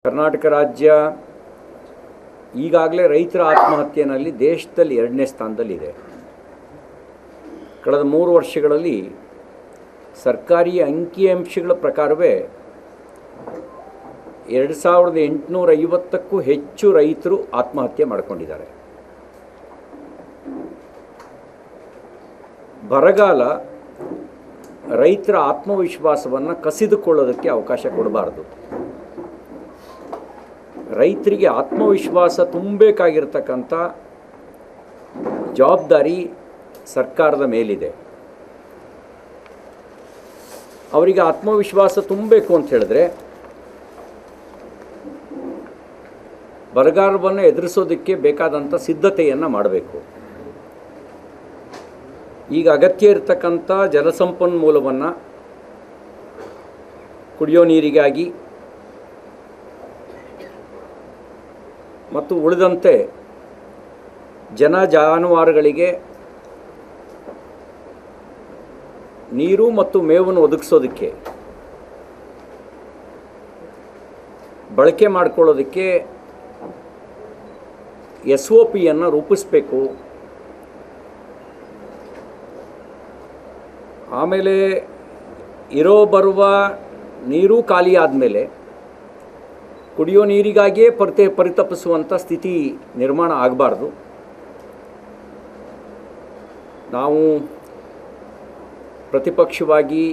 ಕರ್ನಾಟಕ ರಾಜ್ಯ ಈಗಾಗಲೇ ರೈತರ ಆತ್ಮಹತ್ಯೆಯಲ್ಲಿ ದೇಶದಲ್ಲಿ 2ನೇ ಸ್ಥಾನದಲ್ಲಿದೆ. ಕಳೆದ 3 ವರ್ಷಗಳಲ್ಲಿ ಸರ್ಕಾರಿ ಅಂಕಿಅಂಶಗಳ ಪ್ರಕಾರವೇ 2850ಕ್ಕೂ ಹೆಚ್ಚು ರೈತರು ಆತ್ಮಹತ್ಯೆ ಮಾಡಿಕೊಂಡಿದ್ದಾರೆ. ಬರಗಾಲ ರೈತರ ಆತ್ಮವಿಶ್ವಾಸವನ್ನು ಕಸಿದುಕೊಳ್ಳೋದಕ್ಕೆ ಅವಕಾಶ ಕೊಡಬಾರದು. ರೈತರಿಗೆ ಆತ್ಮವಿಶ್ವಾಸ ತುಂಬಬೇಕಾಗಿರ್ತಕ್ಕಂಥ ಜವಾಬ್ದಾರಿ ಸರ್ಕಾರದ ಮೇಲಿದೆ. ಅವರಿಗೆ ಆತ್ಮವಿಶ್ವಾಸ ತುಂಬಬೇಕು ಅಂತ ಹೇಳಿದ್ರೆ ಬರಗಾಲವನ್ನು ಎದುರಿಸೋದಕ್ಕೆ ಬೇಕಾದಂಥ ಸಿದ್ಧತೆಯನ್ನು ಮಾಡಬೇಕು. ಈಗ ಅಗತ್ಯ ಇರತಕ್ಕಂಥ ಜಲಸಂಪನ್ಮೂಲವನ್ನು ಕುಡಿಯೋ ನೀರಿಗಾಗಿ ಮತ್ತು ಉಳಿದಂತೆ ಜಾನುವಾರುಗಳಿಗೆ ನೀರು ಮತ್ತು ಮೇವನ್ನು ಒದಗಿಸೋದಕ್ಕೆ ಬಳಕೆ ಮಾಡಿಕೊಳ್ಳೋದಕ್ಕೆ SOPಯನ್ನು ರೂಪಿಸಬೇಕು. ಆಮೇಲೆ ಬರುವ ನೀರು ಖಾಲಿ ಆದಮೇಲೆ ಕುಡಿಯೋ ನೀರಿಗಾಗಿಯೇ ಪರಿತಪಿಸುವಂಥ ಸ್ಥಿತಿ ನಿರ್ಮಾಣ ಆಗಬಾರ್ದು. ನಾವು ಪ್ರತಿಪಕ್ಷವಾಗಿ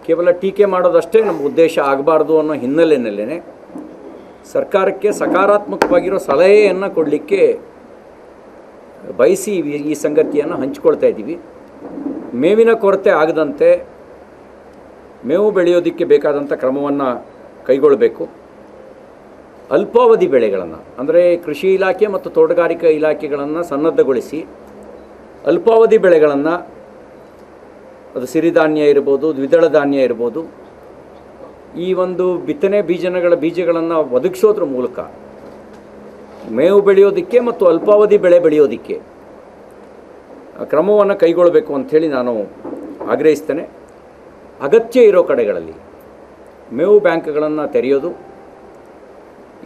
ಕೇವಲ ಟೀಕೆ ಮಾಡೋದಷ್ಟೇ ನಮ್ಮ ಉದ್ದೇಶ ಆಗಬಾರ್ದು ಅನ್ನೋ ಹಿನ್ನೆಲೆಯಲ್ಲೇ ಸರ್ಕಾರಕ್ಕೆ ಸಕಾರಾತ್ಮಕವಾಗಿರೋ ಸಲಹೆಯನ್ನು ಕೊಡಲಿಕ್ಕೆ ಬಯಸಿ ಈ ಸಂಗತಿಯನ್ನು ಹಂಚಿಕೊಳ್ತಾ ಇದ್ದೀವಿ. ಮೇವಿನ ಕೊರತೆ ಆಗದಂತೆ ಮೇವು ಬೆಳೆಯೋದಕ್ಕೆ ಬೇಕಾದಂಥ ಕ್ರಮವನ್ನು ಕೈಗೊಳ್ಳಬೇಕು. ಅಲ್ಪಾವಧಿ ಬೆಳೆಗಳನ್ನು ಅಂದರೆ ಕೃಷಿ ಇಲಾಖೆ ಮತ್ತು ತೋಟಗಾರಿಕಾ ಇಲಾಖೆಗಳನ್ನು ಸನ್ನದ್ಧಗೊಳಿಸಿ ಅಲ್ಪಾವಧಿ ಬೆಳೆಗಳನ್ನು, ಅದು ಸಿರಿಧಾನ್ಯ ಇರ್ಬೋದು, ದ್ವಿದಳ ಧಾನ್ಯ ಇರ್ಬೋದು, ಈ ಒಂದು ಬಿತ್ತನೆ ಬೀಜಗಳನ್ನು ಒದಗಿಸೋದ್ರ ಮೂಲಕ ಮೇವು ಬೆಳೆಯೋದಕ್ಕೆ ಮತ್ತು ಅಲ್ಪಾವಧಿ ಬೆಳೆ ಬೆಳೆಯೋದಕ್ಕೆ ಕ್ರಮವನ್ನು ಕೈಗೊಳ್ಳಬೇಕು ಅಂಥೇಳಿ ನಾನು ಆಗ್ರಹಿಸ್ತೇನೆ. ಅಗತ್ಯ ಇರೋ ಕಡೆಗಳಲ್ಲಿ ಮೇವು ಬ್ಯಾಂಕ್ಗಳನ್ನು ತೆರೆಯೋದು,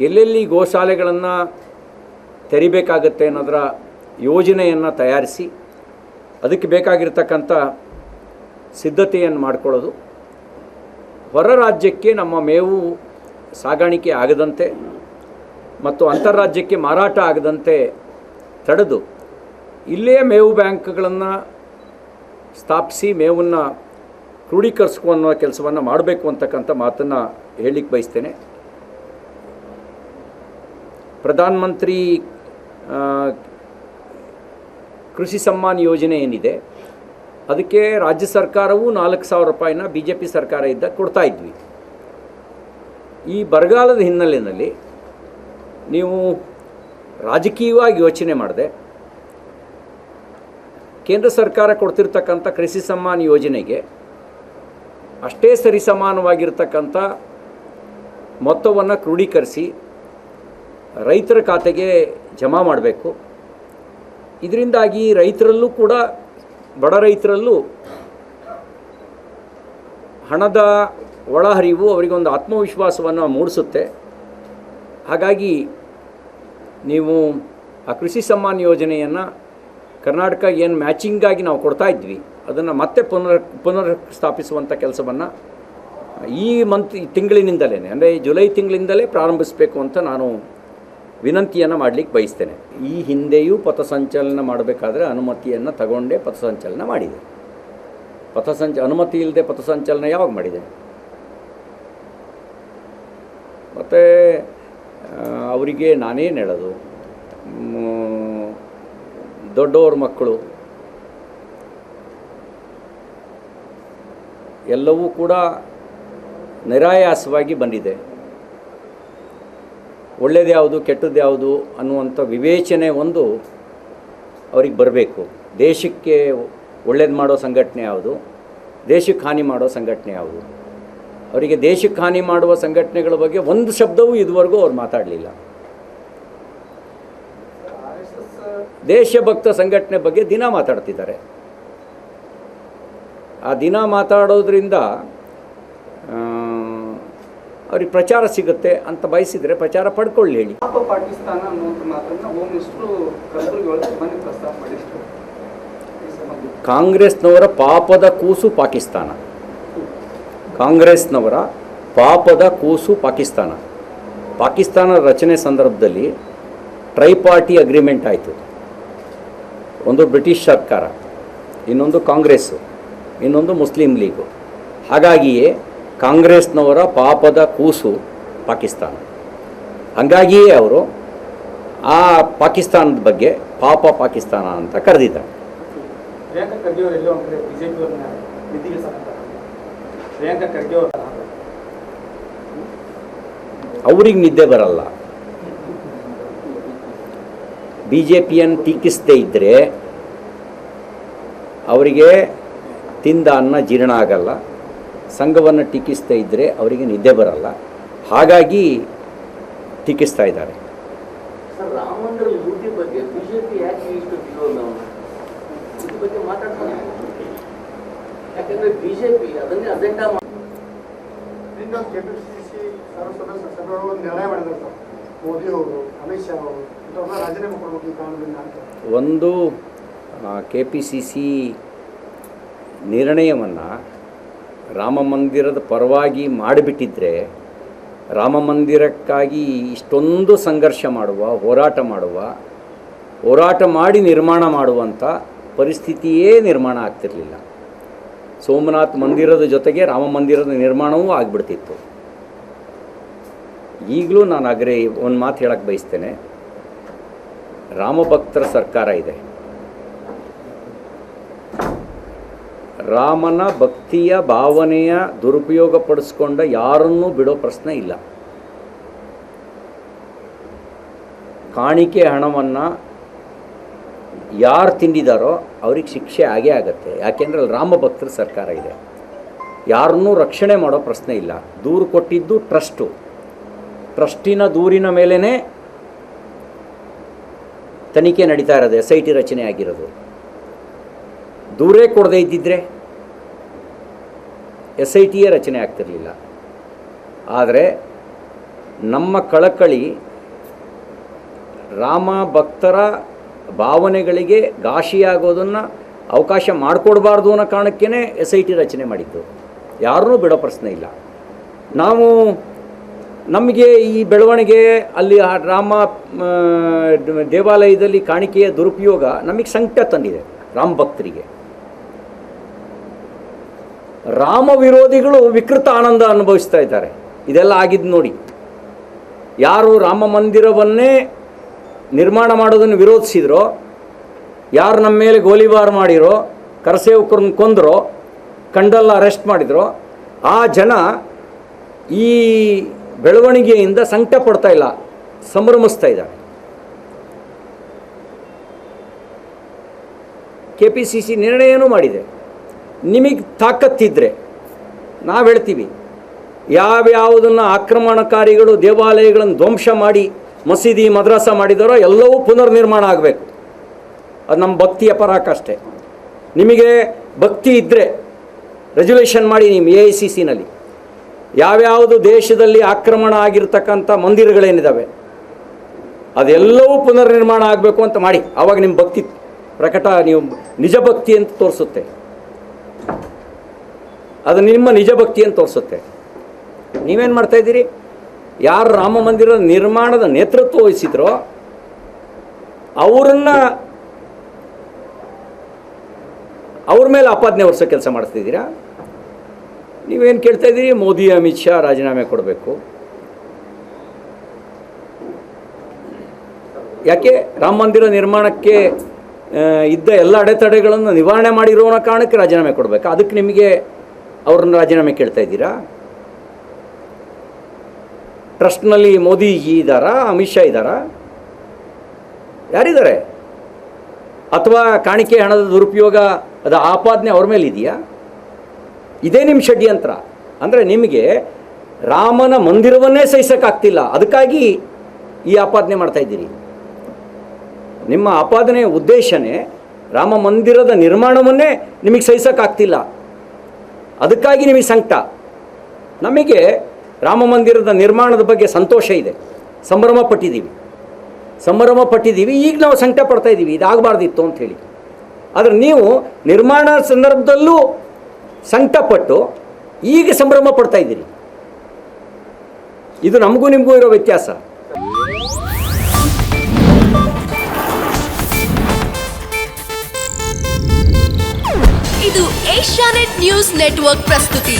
ಎಲ್ಲೆಲ್ಲಿ ಗೋಶಾಲೆಗಳನ್ನು ತೆರಿಬೇಕಾಗತ್ತೆ ಅನ್ನೋದರ ಯೋಜನೆಯನ್ನು ತಯಾರಿಸಿ ಅದಕ್ಕೆ ಬೇಕಾಗಿರ್ತಕ್ಕಂಥ ಸಿದ್ಧತೆಯನ್ನು ಮಾಡಿಕೊಳ್ಳೋದು, ಹೊರ ರಾಜ್ಯಕ್ಕೆ ನಮ್ಮ ಮೇವು ಸಾಗಾಣಿಕೆ ಆಗದಂತೆ ಮತ್ತು ಅಂತಾರಾಜ್ಯಕ್ಕೆ ಮಾರಾಟ ಆಗದಂತೆ ತಡೆದು ಇಲ್ಲೇ ಮೇವು ಬ್ಯಾಂಕ್ಗಳನ್ನು ಸ್ಥಾಪಿಸಿ ಮೇವನ್ನು ಕ್ರೋಢೀಕರಿಸುವ ಕೆಲಸವನ್ನು ಮಾಡಬೇಕು ಅಂತಕ್ಕಂಥ ಮಾತನ್ನು ಹೇಳಲಿಕ್ಕೆ ಬಯಸ್ತೇನೆ. ಪ್ರಧಾನ ಮಂತ್ರಿ ಕೃಷಿ ಸಮ್ಮಾನ್ ಯೋಜನೆ ಏನಿದೆ ಅದಕ್ಕೆ ರಾಜ್ಯ ಸರ್ಕಾರವು 4,000 ರೂಪಾಯಿನ BJP ಸರ್ಕಾರ ಇದ್ದಾಗ ಕೊಡ್ತಾ ಇದ್ವಿ. ಈ ಬರಗಾಲದ ಹಿನ್ನೆಲೆಯಲ್ಲಿ ನೀವು ರಾಜಕೀಯವಾಗಿ ಯೋಚನೆ ಮಾಡದೆ ಕೇಂದ್ರ ಸರ್ಕಾರ ಕೊಡ್ತಿರ್ತಕ್ಕಂಥ ಕೃಷಿ ಸಮ್ಮಾನ್ ಯೋಜನೆಗೆ ಅಷ್ಟೇ ಸರಿಸಮಾನವಾಗಿರ್ತಕ್ಕಂಥ ಮೊತ್ತವನ್ನು ಕ್ರೋಢೀಕರಿಸಿ ರೈತರ ಖಾತೆಗೆ ಜಮಾ ಮಾಡಬೇಕು. ಇದರಿಂದಾಗಿ ರೈತರಲ್ಲೂ ಕೂಡ, ಬಡ ರೈತರಲ್ಲೂ ಹಣದ ಒಳಹರಿವು ಅವರಿಗೊಂದು ಆತ್ಮವಿಶ್ವಾಸವನ್ನು ಮೂಡಿಸುತ್ತೆ. ಹಾಗಾಗಿ ನೀವು ಆ ಕೃಷಿ ಸಮ್ಮಾನ್ ಯೋಜನೆಯನ್ನು ಕರ್ನಾಟಕ ಏನು ಮ್ಯಾಚಿಂಗಾಗಿ ನಾವು ಕೊಡ್ತಾ ಇದ್ವಿ ಅದನ್ನು ಮತ್ತೆ ಪುನರ್ ಸ್ಥಾಪಿಸುವಂಥ ಕೆಲಸವನ್ನು ಈ ತಿಂಗಳಿನಿಂದಲೇ ಅಂದರೆ ಜುಲೈ ತಿಂಗಳಿಂದಲೇ ಪ್ರಾರಂಭಿಸಬೇಕು ಅಂತ ನಾನು ವಿನಂತಿಯನ್ನು ಮಾಡಲಿಕ್ಕೆ ಬಯಸ್ತೇನೆ. ಈ ಹಿಂದೆಯೂ ಪಥಸಂಚಲನ ಮಾಡಬೇಕಾದ್ರೆ ಅನುಮತಿಯನ್ನು ತಗೊಂಡೇ ಪಥಸಂಚಲನ ಮಾಡಿದೆ. ಅನುಮತಿ ಇಲ್ಲದೆ ಪಥಸಂಚಲನ ಯಾವಾಗ ಮಾಡಿದೆ? ಮತ್ತು ಅವರಿಗೆ ನಾನೇನು ಹೇಳೋದು, ದೊಡ್ಡವ್ರ ಮಕ್ಕಳು ಎಲ್ಲವೂ ಕೂಡ ನಿರಾಯಾಸವಾಗಿ ಬಂದಿದೆ. ಒಳ್ಳೆಯದು ಯಾವುದು ಕೆಟ್ಟದ್ದು ಯಾವುದು ಅನ್ನುವಂಥ ವಿವೇಚನೆ ಒಂದು ಅವ್ರಿಗೆ ಬರಬೇಕು. ದೇಶಕ್ಕೆ ಒಳ್ಳೇದು ಮಾಡೋ ಸಂಘಟನೆ ಯಾವುದು, ದೇಶಕ್ಕೆ ಹಾನಿ ಮಾಡೋ ಸಂಘಟನೆ ಯಾವುದು? ಅವರಿಗೆ ದೇಶಕ್ಕೆ ಹಾನಿ ಮಾಡುವ ಸಂಘಟನೆಗಳ ಬಗ್ಗೆ ಒಂದು ಶಬ್ದವೂ ಇದುವರೆಗೂ ಅವ್ರು ಮಾತಾಡಲಿಲ್ಲ. ದೇಶಭಕ್ತ ಸಂಘಟನೆ ಬಗ್ಗೆ ದಿನ ಮಾತಾಡ್ತಿದ್ದಾರೆ. ಆ ದಿನ ಮಾತಾಡೋದ್ರಿಂದ ಅವ್ರಿಗೆ ಪ್ರಚಾರ ಸಿಗುತ್ತೆ ಅಂತ ಬಯಸಿದರೆ ಪ್ರಚಾರ ಪಡ್ಕೊಳ್ಳಿ ಹೇಳಿ. ಪಾಕಿಸ್ತಾನ ಅನ್ನುವಂಥ ಮಾತನ್ನು ಹೋಮ್ ಮಿನಿಸ್ಟ್ರು ಕಲಬುರಗಿ ಒಳಗೆ ಮನೆ ಪ್ರಸ್ತಾಪ ಮಾಡಿದ್ರು. ಕಾಂಗ್ರೆಸ್ನವರ ಪಾಪದ ಕೂಸು ಪಾಕಿಸ್ತಾನ. ಕಾಂಗ್ರೆಸ್ನವರ ಪಾಪದ ಕೂಸು ಪಾಕಿಸ್ತಾನ. ಪಾಕಿಸ್ತಾನ ರಚನೆ ಸಂದರ್ಭದಲ್ಲಿ ಟ್ರೈಪಾರ್ಟಿ ಅಗ್ರಿಮೆಂಟ್ ಆಯಿತು. ಒಂದು ಬ್ರಿಟಿಷ್ ಸರ್ಕಾರ, ಇನ್ನೊಂದು ಕಾಂಗ್ರೆಸ್ಸು, ಇನ್ನೊಂದು ಮುಸ್ಲಿಂ ಲೀಗು. ಹಾಗಾಗಿಯೇ ಕಾಂಗ್ರೆಸ್ನವರ ಪಾಪದ ಕೂಸು ಪಾಕಿಸ್ತಾನ. ಹಾಗಾಗಿಯೇ ಅವರು ಆ ಪಾಕಿಸ್ತಾನದ ಬಗ್ಗೆ ಪಾಪ ಪಾಕಿಸ್ತಾನ ಅಂತ ಕರೆದಿದ್ದಾರೆ. ಪ್ರಿಯಾಂಕಾ ಖರ್ಗೆ ಅವರು ಎಲ್ಲೋ ಒಂದು ಕಡೆ ಬಿಜೆಪಿಯವ್ರನ್ನ ನಿಧಿಗೆ ಪ್ರಿಯಾಂಕಾ ಖರ್ಗೆ ಅವರ ಅವ್ರಿಗೆ ನಿದ್ದೆ ಬರಲ್ಲ. ಬಿ ಜೆ ಪಿಯನ್ನು ಟೀಕಿಸದೇ ಇದ್ದರೆ ಅವರಿಗೆ ತಿಂದ ಅನ್ನ ಜೀರ್ಣ ಆಗಲ್ಲ. ಸಂಘವನ್ನು ಟೀಕಿಸ್ತಾ ಇದ್ದರೆ ಅವರಿಗೆ ನಿದ್ದೆ ಬರಲ್ಲ. ಹಾಗಾಗಿ ಟೀಕಿಸ್ತಾ ಇದ್ದಾರೆ. ಸರ್, ರಾಮ ಮಂದಿರ ಲೂಟಿ ಬಗ್ಗೆ ಬಿಜೆಪಿ ಯಾಕೆ ಇಷ್ಟು ವಿರೋಧ ಇದ್ರ ಬಗ್ಗೆ ಮಾತಾಡ್ತಾರೆ? ಯಾಕಂದ್ರೆ ಬಿಜೆಪಿ ಅದನ್ನೇ ಅಜೆಂಡಾ ಕೆಪಿಸಿಸಿ ಸರ್ವ ಸದಸ್ಯ ಸಭೆಗಳು ಒಂದು ನಿರ್ಣಯ ಮಾಡಿದ್ರು ಸರ್. ಮೋದಿ ಅವರು, ಅಮಿತ್ ಶಾ ಅವರು ಇಂಥವ್ರನ್ನ ರಾಜೀನಾಮೆ ಕೊಡಬೇಕು ಈ ಕಾರಣದಿಂದ ಅಂತ. ಒಂದು KPCC ನಿರ್ಣಯವನ್ನು ರಾಮ ಮಂದಿರದ ಪರವಾಗಿ ಮಾಡಿಬಿಟ್ಟಿದ್ರೆ, ರಾಮ ಮಂದಿರಕ್ಕಾಗಿ ಇಷ್ಟೊಂದು ಸಂಘರ್ಷ ಮಾಡುವ, ಹೋರಾಟ ಮಾಡಿ ನಿರ್ಮಾಣ ಮಾಡುವಂಥ ಪರಿಸ್ಥಿತಿಯೇ ನಿರ್ಮಾಣ ಆಗ್ತಿರಲಿಲ್ಲ. ಸೋಮನಾಥ್ ಮಂದಿರದ ಜೊತೆಗೆ ರಾಮ ಮಂದಿರದ ನಿರ್ಮಾಣವೂ ಆಗಿಬಿಡ್ತಿತ್ತು. ಈಗಲೂ ನಾನು ಒಂದು ಮಾತು ಹೇಳಕ್ಕೆ ಬಯಸ್ತೇನೆ. ರಾಮಭಕ್ತರ ಸರ್ಕಾರ ಇದೆ. ರಾಮನ ಭಕ್ತಿಯ ಭಾವನೆಯ ದುರುಪಯೋಗ ಪಡಿಸ್ಕೊಂಡ ಯಾರನ್ನೂ ಬಿಡೋ ಪ್ರಶ್ನೆ ಇಲ್ಲ. ಕಾಣಿಕೆ ಹಣವನ್ನು ಯಾರು ತಿಂದಿದ್ದಾರೋ ಅವ್ರಿಗೆ ಶಿಕ್ಷೆ ಆಗೇ ಆಗುತ್ತೆ. ಯಾಕೆಂದರೆ ಅಲ್ಲಿ ರಾಮಭಕ್ತರ ಸರ್ಕಾರ ಇದೆ. ಯಾರನ್ನೂ ರಕ್ಷಣೆ ಮಾಡೋ ಪ್ರಶ್ನೆ ಇಲ್ಲ. ದೂರು ಕೊಟ್ಟಿದ್ದು ಟ್ರಸ್ಟಿನ ದೂರಿನ ಮೇಲೇ ತನಿಖೆ ನಡೀತಾ ಇರೋದು, SIT ರಚನೆ ಆಗಿರೋದು. ದೂರೇ ಕೊಡದೇ ಇದ್ದಿದ್ದರೆ SITಯೇ ರಚನೆ ಆಗ್ತಿರಲಿಲ್ಲ. ಆದರೆ ನಮ್ಮ ಕಳಕಳಿ ರಾಮ ಭಕ್ತರ ಭಾವನೆಗಳಿಗೆ ಘಾಷಿಯಾಗೋದನ್ನು ಅವಕಾಶ ಮಾಡಿಕೊಡ್ಬಾರ್ದು ಅನ್ನೋ ಕಾರಣಕ್ಕೇ SIT ರಚನೆ ಮಾಡಿದ್ದು. ಯಾರನ್ನೂ ಬಿಡೋ ಪ್ರಶ್ನೆ ಇಲ್ಲ. ನಮಗೆ ಈ ಬೆಳವಣಿಗೆ ಅಲ್ಲಿ ರಾಮ ದೇವಾಲಯದಲ್ಲಿ ಕಾಣಿಕೆಯ ದುರುಪಯೋಗ ನಮಗೆ ಸಂಕಟ ತಂದಿದೆ. ರಾಮ ಭಕ್ತರಿಗೆ, ರಾಮ ವಿರೋಧಿಗಳು ವಿಕೃತ ಆನಂದ ಅನುಭವಿಸ್ತಾ ಇದ್ದಾರೆ. ಇದೆಲ್ಲ ಆಗಿದ್ದು ನೋಡಿ. ಯಾರು ರಾಮ ಮಂದಿರವನ್ನೇ ನಿರ್ಮಾಣ ಮಾಡೋದನ್ನು ವಿರೋಧಿಸಿದ್ರೋ, ಯಾರು ನಮ್ಮ ಮೇಲೆ ಗೋಲಿಬಾರ್ ಮಾಡಿರೋ, ಕರಸೇವಕರನ್ನ ಕೊಂದರೋ, ಕಂಡಲ್ಲ ಅರೆಸ್ಟ್ ಮಾಡಿದ್ರೋ, ಆ ಜನ ಈ ಬೆಳವಣಿಗೆಯಿಂದ ಸಂಕಟ ಪಡ್ತಾ ಇಲ್ಲ, ಸಂಭ್ರಮಿಸ್ತಾ ಇದ್ದಾರೆ. KPCC ನಿರ್ಣಯನೂ ಮಾಡಿದೆ. ನಿಮಗೆ ತಾಕತ್ತಿದ್ರೆ ನಾವು ಹೇಳ್ತೀವಿ, ಯಾವ್ಯಾವುದನ್ನು ಆಕ್ರಮಣಕಾರಿಗಳು ದೇವಾಲಯಗಳನ್ನು ಧ್ವಂಸ ಮಾಡಿ ಮಸೀದಿ ಮದ್ರಸ ಮಾಡಿದಾರೋ ಎಲ್ಲವೂ ಪುನರ್ನಿರ್ಮಾಣ ಆಗಬೇಕು. ಅದು ನಮ್ಮ ಭಕ್ತಿಯ ಪರಾಕಾಷ್ಠೆ. ನಿಮಗೆ ಭಕ್ತಿ ಇದ್ದರೆ ರೆಜುಲೇಷನ್ ಮಾಡಿ ನಿಮ್ಮ AICCನಲ್ಲಿ ಯಾವ್ಯಾವುದು ದೇಶದಲ್ಲಿ ಆಕ್ರಮಣ ಆಗಿರ್ತಕ್ಕಂಥ ಮಂದಿರಗಳೇನಿದ್ದಾವೆ ಅದೆಲ್ಲವೂ ಪುನರ್ನಿರ್ಮಾಣ ಆಗಬೇಕು ಅಂತ ಮಾಡಿ. ಆವಾಗ ನಿಮ್ಮ ಭಕ್ತಿ ಪ್ರಕಟ, ನೀವು ನಿಜ ಭಕ್ತಿ ಅಂತ ತೋರಿಸುತ್ತೆ. ಅದು ನಿಮ್ಮ ನಿಜ ಭಕ್ತಿ ಅಂತ ತೋರಿಸುತ್ತೆ. ನೀವೇನು ಮಾಡ್ತಾಯಿದ್ದೀರಿ? ಯಾರು ರಾಮ ಮಂದಿರದ ನಿರ್ಮಾಣದ ನೇತೃತ್ವ ವಹಿಸಿದ್ರೋ ಅವ್ರ ಮೇಲೆ ಆಪಾದನೆ ಹೊರಿಸೋ ಕೆಲಸ ಮಾಡ್ತಿದ್ದೀರಾ. ನೀವೇನು ಕೇಳ್ತಾ ಇದ್ದೀರಿ? ಮೋದಿ ಅಮಿತ್ ಶಾ ರಾಜೀನಾಮೆ ಕೊಡಬೇಕು. ಯಾಕೆ? ರಾಮ ಮಂದಿರ ನಿರ್ಮಾಣಕ್ಕೆ ಇದ್ದ ಎಲ್ಲ ಅಡೆತಡೆಗಳನ್ನು ನಿವಾರಣೆ ಮಾಡಿರೋ ಕಾರಣಕ್ಕೆ ರಾಜೀನಾಮೆ ಕೊಡಬೇಕು. ಅದಕ್ಕೆ ನಿಮಗೆ ಅವ್ರನ್ನ ರಾಜೀನಾಮೆ ಕೇಳ್ತಾ ಇದ್ದೀರಾ? ಟ್ರಸ್ಟ್ನಲ್ಲಿ ಮೋದಿಜಿ ಇದ್ದಾರಾ? ಅಮಿತ್ ಶಾ ಇದ್ದಾರಾ? ಯಾರಿದ್ದಾರೆ? ಅಥವಾ ಕಾಣಿಕೆ ಹಣದ ದುರುಪಯೋಗ ಅದು ಆಪಾದನೆ ಅವ್ರ ಮೇಲೆ ಇದೆಯಾ? ಇದೇ ನಿಮ್ಮ ಷಡ್ಯಂತ್ರ. ಅಂದರೆ ನಿಮಗೆ ರಾಮನ ಮಂದಿರವನ್ನೇ ಸಹಿಸೋಕ್ಕಾಗ್ತಿಲ್ಲ, ಅದಕ್ಕಾಗಿ ಈ ಆಪಾದನೆ ಮಾಡ್ತಾಯಿದ್ದೀರಿ. ನಿಮ್ಮ ಆಪಾದನೆಯ ಉದ್ದೇಶನೇ ರಾಮ ಮಂದಿರದ ನಿರ್ಮಾಣವನ್ನೇ ನಿಮಗೆ ಸಹಿಸೋಕ್ಕಾಗ್ತಿಲ್ಲ, ಅದಕ್ಕಾಗಿ ನಿಮಗೆ ಸಂಕಟ. ನಮಗೆ ರಾಮ ಮಂದಿರದ ನಿರ್ಮಾಣದ ಬಗ್ಗೆ ಸಂತೋಷ ಇದೆ, ಸಂಭ್ರಮ ಪಟ್ಟಿದ್ದೀವಿ. ಈಗ ನಾವು ಸಂಕಟ ಪಡ್ತಾ ಇದ್ದೀವಿ, ಇದಾಗಬಾರ್ದಿತ್ತು ಅಂಥೇಳಿ. ಆದರೆ ನೀವು ನಿರ್ಮಾಣ ಸಂದರ್ಭದಲ್ಲೂ ಸಂಕಟಪಟ್ಟು ಈಗ ಸಂಭ್ರಮ ಪಡ್ತಾ ಇದ್ದೀರಿ. ಇದು ನಮಗೂ ನಿಮಗೂ ಇರೋ ವ್ಯತ್ಯಾಸ. ಇದು ಏಷ್ಯಾನೆಟ್ ನ್ಯೂಸ್ ನೆಟ್ವರ್ಕ್ ಪ್ರಸ್ತುತಿ.